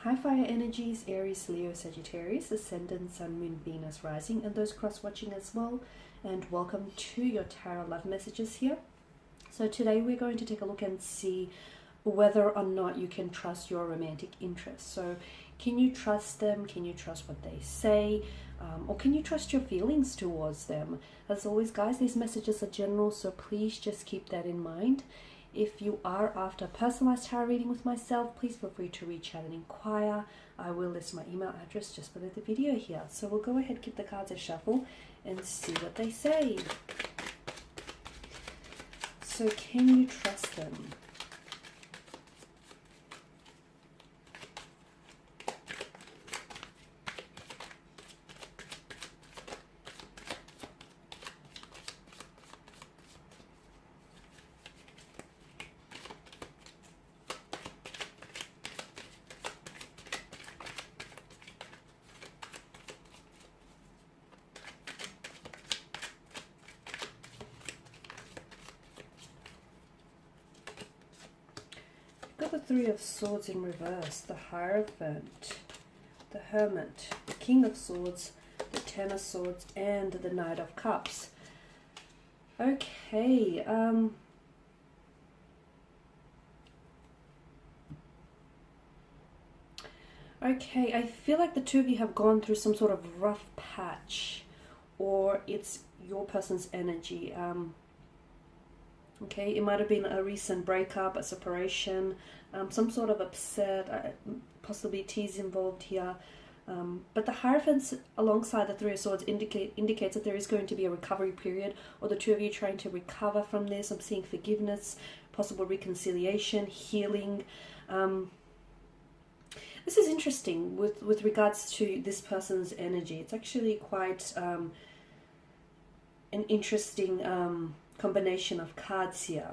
Hi Fire Energies, Aries, Leo, Sagittarius, Ascendant, Sun, Moon, Venus, Rising, and those cross-watching as well. And welcome to your Tarot Love Messages here. So today we're going to take a look and see whether or not you can trust your romantic interests. So can you trust them? Can you trust what they say? Or can you trust your feelings towards them? As always, guys, these messages are general, so please just keep that in mind. If you are after a personalized tarot reading with myself, please feel free to reach out and inquire. I will list my email address just below the video here. So we'll go ahead, keep the cards a shuffle, and see what they say. So can you trust them? Got the Three of Swords in reverse, the Hierophant, the Hermit, the King of Swords, the Ten of Swords, and the Knight of Cups. Okay, okay, I feel like the two of you have gone through some sort of rough patch, or it's your person's energy. Okay, it might have been a recent breakup, a separation, some sort of upset, possibly tears involved here. But the Hierophant alongside the Three of Swords indicates that there is going to be a recovery period, or the two of you trying to recover from this. I'm seeing forgiveness, possible reconciliation, healing. This is interesting with regards to this person's energy. It's actually quite an interesting combination of cards here.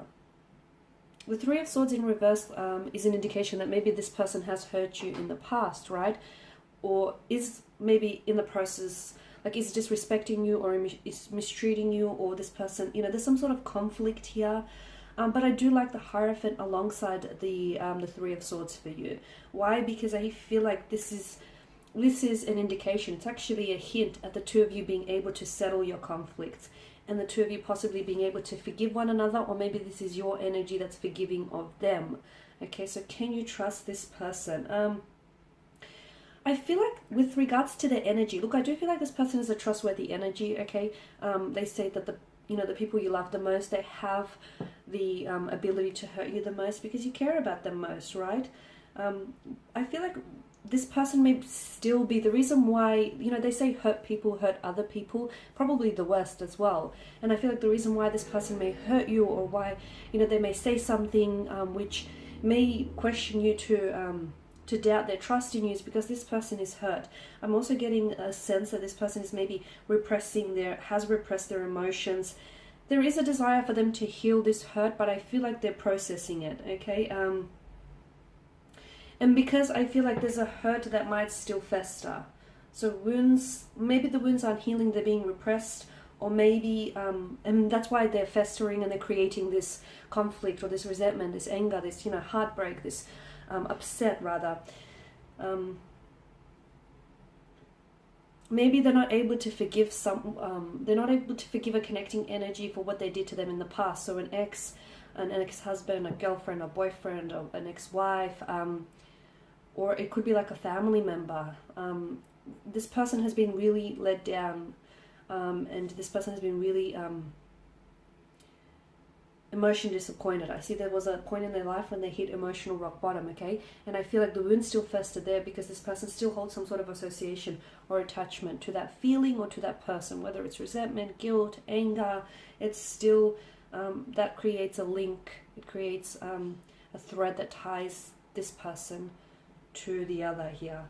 The Three of Swords in reverse is an indication that maybe this person has hurt you in the past, right? Or is maybe in the process, like is disrespecting you, or is mistreating you, or this person, you know, there's some sort of conflict here. But I do like the Hierophant alongside the Three of Swords for you. Why? Because I feel like this is an indication. It's actually a hint at the two of you being able to settle your conflicts, and the two of you possibly being able to forgive one another, or maybe this is your energy that's forgiving of them. Okay, so can you trust this person? I feel like with regards to their energy, look, I do feel like this person is a trustworthy energy, okay? They say that the people you love the most, they have the ability to hurt you the most because you care about them most, right? I feel like this person may still be the reason why, they say hurt people hurt other people, probably the worst as well. And I feel like the reason why this person may hurt you, or why, they may say something which may question you to doubt their trust in you, is because this person is hurt. I'm also getting a sense that this person is maybe has repressed their emotions. There is a desire for them to heal this hurt, but I feel like they're processing it, okay? And because I feel like there's a hurt that might still fester. So wounds, maybe the wounds aren't healing, they're being repressed, or maybe, and that's why they're festering and they're creating this conflict or this resentment, this anger, this, heartbreak, this upset rather. Maybe they're not able to forgive they're not able to forgive a connecting energy for what they did to them in the past. So an ex-husband, a girlfriend, a boyfriend, or an ex-wife, or it could be like a family member. This person has been really let down, and this person has been really emotionally disappointed. I see there was a point in their life when they hit emotional rock bottom, okay? And I feel like the wound still festered there because this person still holds some sort of association or attachment to that feeling or to that person, whether it's resentment, guilt, anger. It's still, that creates a link. It creates a thread that ties this person to the other here.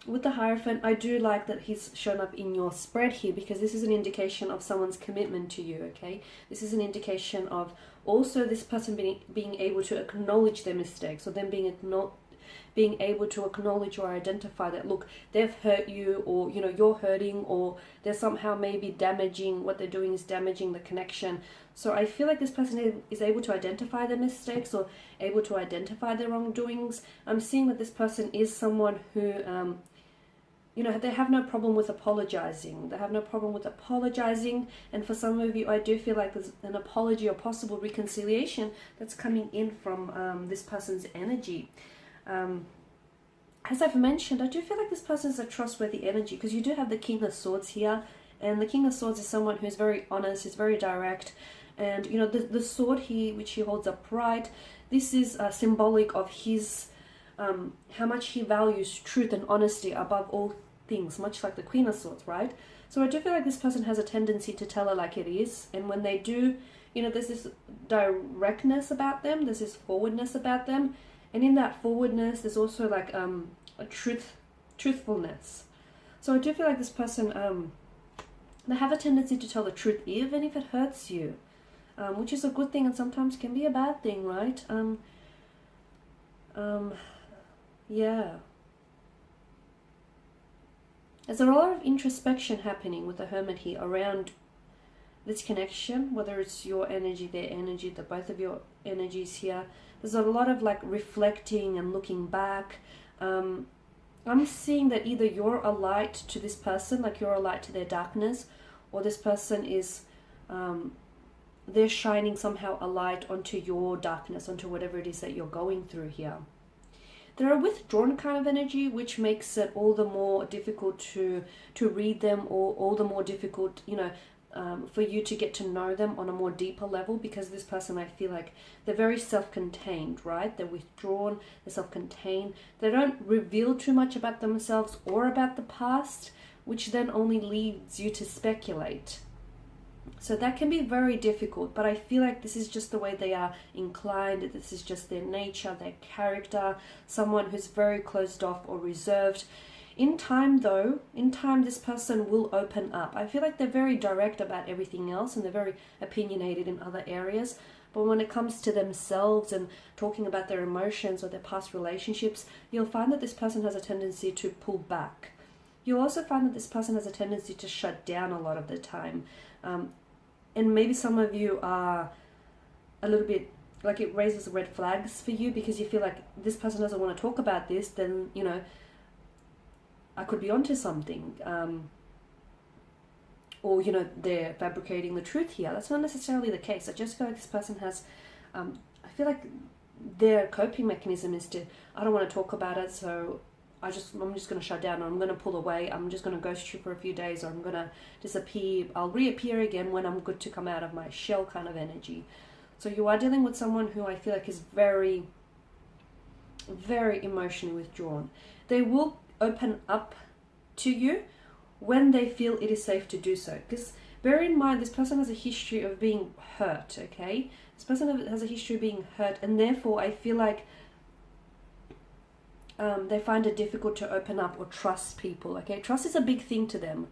With the Hierophant, I do like that he's shown up in your spread here, because this is an indication of someone's commitment to you, okay? This is an indication of also this person being able to acknowledge their mistakes, or them being able to acknowledge or identify that, look, they've hurt you, or, you're hurting, or they're somehow maybe damaging, what they're doing is damaging the connection. So I feel like this person is able to identify their mistakes or able to identify their wrongdoings. I'm seeing that this person is someone who, they have no problem with apologizing. They have no problem with apologizing. And for some of you, I do feel like there's an apology or possible reconciliation that's coming in from this person's energy. As I've mentioned, I do feel like this person is a trustworthy energy, because you do have the King of Swords here. And the King of Swords is someone who's very honest, is very direct. And, the sword which he holds upright, this is symbolic of his, how much he values truth and honesty above all things, much like the Queen of Swords, right? So I do feel like this person has a tendency to tell it like it is. And when they do, there's this directness about them, there's this forwardness about them. And in that forwardness, there's also like a truthfulness. So I do feel like this person, they have a tendency to tell the truth even if it hurts you, which is a good thing and sometimes can be a bad thing, right? Yeah. There's a lot of introspection happening with the Hermit here around this connection, whether it's your energy, their energy, the both of your energies here. There's a lot of like reflecting and looking back. I'm seeing that either you're a light to this person, like you're a light to their darkness, or this person is, they're shining somehow a light onto your darkness, onto whatever it is that you're going through here. They're a withdrawn kind of energy, which makes it all the more difficult to read them, or all the more difficult, for you to get to know them on a more deeper level, because this person, I feel like they're very self-contained, right? They're withdrawn, they're self-contained. They don't reveal too much about themselves or about the past, which then only leads you to speculate. So that can be very difficult, but I feel like this is just the way they are inclined. This is just their nature, their character, someone who's very closed off or reserved. In time, this person will open up. I feel like they're very direct about everything else, and they're very opinionated in other areas. But when it comes to themselves and talking about their emotions or their past relationships, you'll find that this person has a tendency to pull back. You'll also find that this person has a tendency to shut down a lot of the time. And maybe some of you are a little bit, like, it raises red flags for you, because you feel like this person doesn't want to talk about this, then, I could be onto something. Or, they're fabricating the truth here. That's not necessarily the case. I just feel like this person has, I feel like their coping mechanism is to, I don't want to talk about it, so I'm just going to shut down, or I'm going to pull away, I'm just going to ghost you for a few days, or I'm going to disappear, I'll reappear again when I'm good to come out of my shell kind of energy. So you are dealing with someone who I feel like is very, very emotionally withdrawn. They will open up to you when they feel it is safe to do so. Because bear in mind, this person has a history of being hurt, okay? This person has a history of being hurt, and therefore I feel like they find it difficult to open up or trust people, okay? Trust is a big thing to them.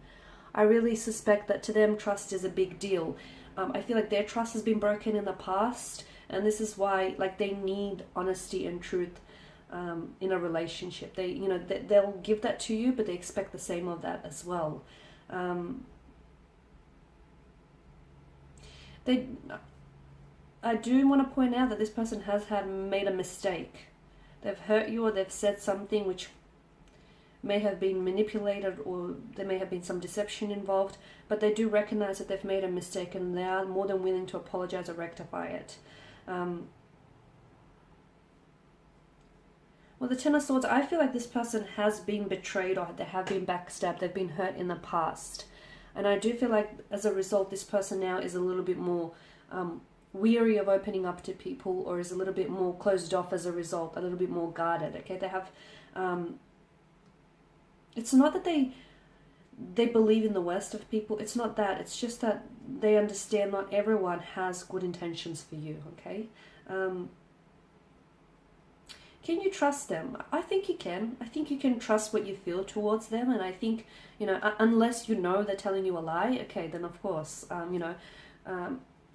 I really suspect that to them, trust is a big deal. I feel like their trust has been broken in the past, and this is why, like, they need honesty and truth in a relationship. They'll give that to you, but they expect the same of that as well. I do want to point out that this person has made a mistake. They've hurt you, or they've said something which may have been manipulated, or there may have been some deception involved, but they do recognize that they've made a mistake, and they are more than willing to apologize or rectify it. Well, the Ten of Swords, I feel like this person has been betrayed, or they have been backstabbed, they've been hurt in the past. And I do feel like as a result, this person now is a little bit more weary of opening up to people, or is a little bit more closed off as a result, a little bit more guarded, okay? They have, it's not that they believe in the worst of people, it's not that, it's just that they understand not everyone has good intentions for you, okay? Can you trust them? I think you can. I think you can trust what you feel towards them, and I think, unless you know they're telling you a lie, okay, then of course,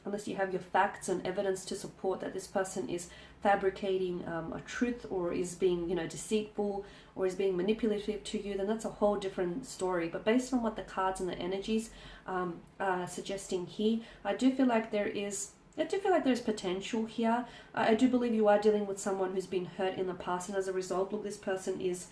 unless you have your facts and evidence to support that this person is fabricating a truth, or is being, deceitful, or is being manipulative to you, then that's a whole different story. But based on what the cards and the energies are suggesting here, I do feel like there's potential here. I do believe you are dealing with someone who's been hurt in the past, and as a result, look, this person is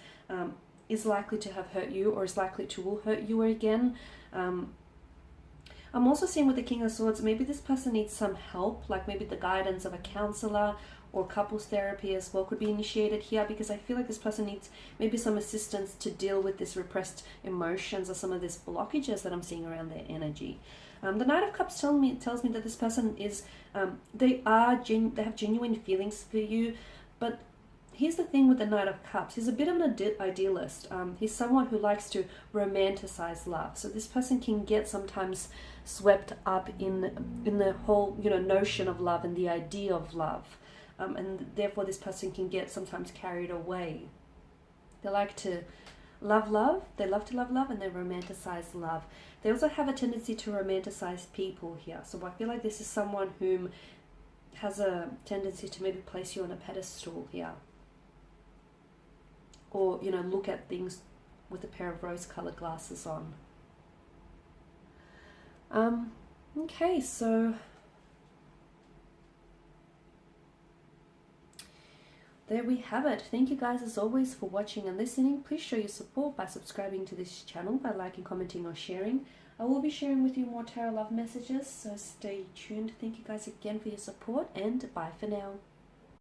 likely to have hurt you, or is likely to will hurt you again. I'm also seeing with the King of Swords, maybe this person needs some help, like maybe the guidance of a counselor or couples therapy as well could be initiated here, because I feel like this person needs maybe some assistance to deal with this repressed emotions or some of these blockages that I'm seeing around their energy. The Knight of Cups tells me that this person is, they have genuine feelings for you, but here's the thing with the Knight of Cups. He's a bit of an idealist. He's someone who likes to romanticize love. So this person can get sometimes swept up in the whole, notion of love and the idea of love. And therefore this person can get sometimes carried away. They like to love, they love to love, and they romanticize love. They also have a tendency to romanticize people here. So I feel like this is someone whom has a tendency to maybe place you on a pedestal here. Or, look at things with a pair of rose-colored glasses on. Okay, so there we have it. Thank you guys as always for watching and listening. Please show your support by subscribing to this channel, by liking, commenting, or sharing. I will be sharing with you more tarot love messages, so stay tuned. Thank you guys again for your support, and bye for now.